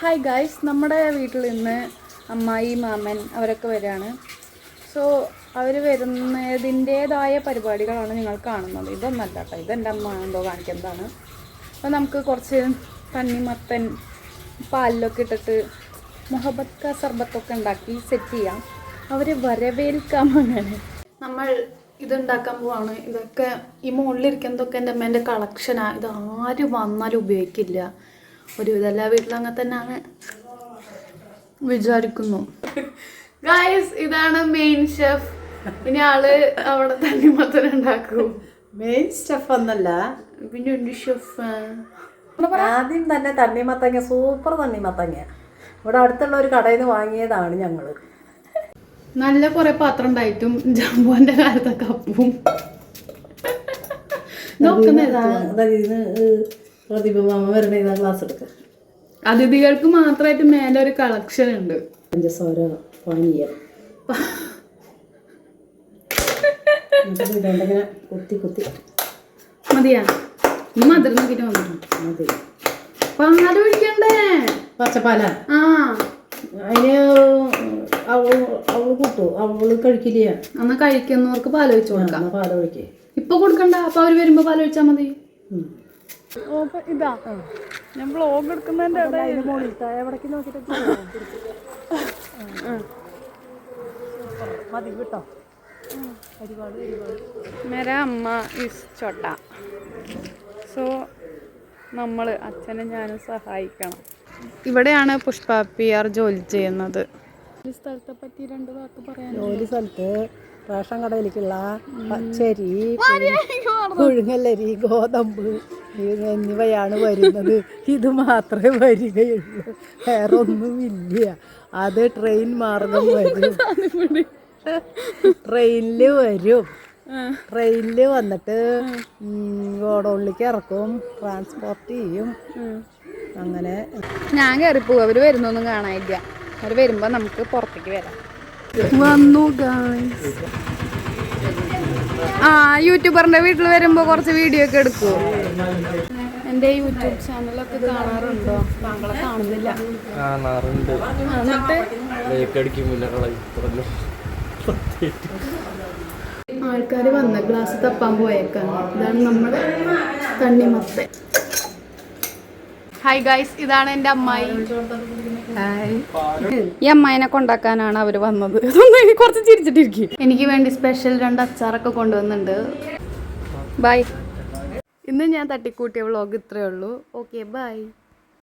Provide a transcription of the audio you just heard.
Hi guys, നമ്മുടെ വീട്ടിൽ നിന്ന് അമ്മായി മാമൻ അവരൊക്കെ വരികയാണ്. സോ അവർ വരുന്നതിൻ്റേതായ പരിപാടികളാണ് നിങ്ങൾ കാണുന്നത്. ഇതൊന്നല്ല കേട്ടോ, ഇതെൻ്റെ അമ്മ എന്തോ കാണിക്കുന്നതാണ്. അപ്പോൾ നമുക്ക് കുറച്ച് തണ്ണിമത്തൻ പാലിലൊക്കെ ഇട്ടിട്ട് മുഹബത്ത് കാ സർബത്തൊക്കെ ഉണ്ടാക്കി സെറ്റ് ചെയ്യാം. അവർ വരവേൽക്കാൻ അങ്ങനെ നമ്മൾ ഇതുണ്ടാക്കാൻ പോവാണ്. ഇതൊക്കെ ഈ മുകളിലിരിക്കുന്നതൊക്കെ എൻ്റെ അമ്മേൻ്റെ കളക്ഷനാണ്. ഇത് ആര് വന്നാലും ഉപയോഗിക്കില്ല. ഒരു ഇതെല്ലാ വീട്ടിലും അങ്ങനെ തന്നെയാണ് വിചാരിക്കുന്നു. ഗായ്സ്, ഇതാണ് മെയിൻ ഷെഫ്. ഇനി ആള് അവിടെ തണ്ണിമത്തൻ ഉണ്ടാക്കും. മെയിൻ ഷെഫ് ഒന്നല്ല, പിന്നെ ഉണ്ട് ഷെഫ്. ആദ്യം തന്നെ തണ്ണിമത്തങ്ങ, സൂപ്പർ തണ്ണിമത്തങ്ങ ഇവിടെ അടുത്തുള്ള ഒരു കടയിൽ നിന്ന് വാങ്ങിയതാണ് ഞങ്ങൾ. നല്ല കുറെ പാത്രം ഉണ്ടായിട്ടും ജാമ്പുവിന്റെ കാലത്തൊക്കെ അപ്പും ക്ലാസ് എടുക്ക. അതിഥികൾക്ക് മാത്രമായിട്ട് മേലെ ഒരു കളക്ഷൻ ഉണ്ട്. പഞ്ചസാര പാനീയം ഇങ്ങനെ കുത്തി കുത്തി മതിയാ. മധുരം നോക്കിട്ട് വന്നിട്ടുണ്ട്. മതി. പാല് ഒഴിക്കണ്ടേ? പച്ചപ്പാല. ആ, അതിന് അവള് കൂട്ടു, അവള് കഴിക്കില്ല. എന്നാ കഴിക്കുന്നവർക്ക് പാലൊഴിച്ചു കൊടുക്കാം. പാലൊഴിക്കേ ഇപ്പൊ കൊടുക്കണ്ട, അപ്പൊ അവര് വരുമ്പോ പാലൊഴിച്ചാ മതി. ഇതാ ഞാൻ വ്ളോഗ് എടുക്കുന്നതിന്റെ എവിടേക്ക് നോക്കിട്ട് മതി കേട്ടോ. മേരാ അമ്മ ഇസ് ചോട്ട. സോ നമ്മൾ അച്ഛനും ഞാനും സഹായിക്കണം. ഇവിടെയാണ് പുഷ്പ PR ജോലി ചെയ്യുന്നത്. ഒരു സ്ഥലത്തെ പറ്റി 2 വാക്ക് പറയാൻ. ജോലി സ്ഥലത്ത് റേഷൻ കടയിലേക്കുള്ള പച്ചരി, പുഴുങ്ങലരി, ഗോതമ്പ് എന്നിവയാണ് വരുന്നത്. ഇത് മാത്രമേ വരികയുള്ളൂ, വേറെ ഒന്നുമില്ല. അത് ട്രെയിൻ മാർഗം വരും. ട്രെയിനിൽ വരും. ട്രെയിനിൽ വന്നിട്ട് ഗോഡൗണിലേക്ക് ഇറക്കും, ട്രാൻസ്പോർട്ട് ചെയ്യും. അങ്ങനെ ഞാൻ കയറിപ്പോവും. അവർ വരുന്നൊന്നും കാണാനില്ല. അവർ വരുമ്പോൾ നമുക്ക് പുറത്തേക്ക് വരാം. വന്നു ഗായ്സ്. യൂട്യൂബറിന്റെ വീട്ടിൽ വരുമ്പോൾ കുറച്ച് വീഡിയോ ഒക്കെ എടുക്കുമോ? എൻ്റെ യൂട്യൂബ് ചാനലൊക്കെ കാണാറുണ്ടോ? താങ്കളെ കാണുന്നില്ല. ആൾക്കാർ വന്ന ഗ്ലാസ് തപ്പാൻ പോയേക്കാണ്. ഇതാണ് നമ്മുടെ തണ്ണിമത്തൻ. ഹായ് ഗൈസ്, ഇതാണ് എൻ്റെ അമ്മായി. ഈ അമ്മായിനെ കൊണ്ടാക്കാനാണ് അവർ വന്നത്. കുറച്ച് ചിരിച്ചിട്ടിരിക്കും. എനിക്ക് വേണ്ടി സ്പെഷ്യൽ 2 അച്ചാറൊക്കെ കൊണ്ടുവന്നിട്ടുണ്ട്. ബൈ. ഇന്ന് ഞാൻ തട്ടിക്കൂട്ടിയ വ്ളോഗ് ഇത്രയേ ഉള്ളൂ. Okay, by.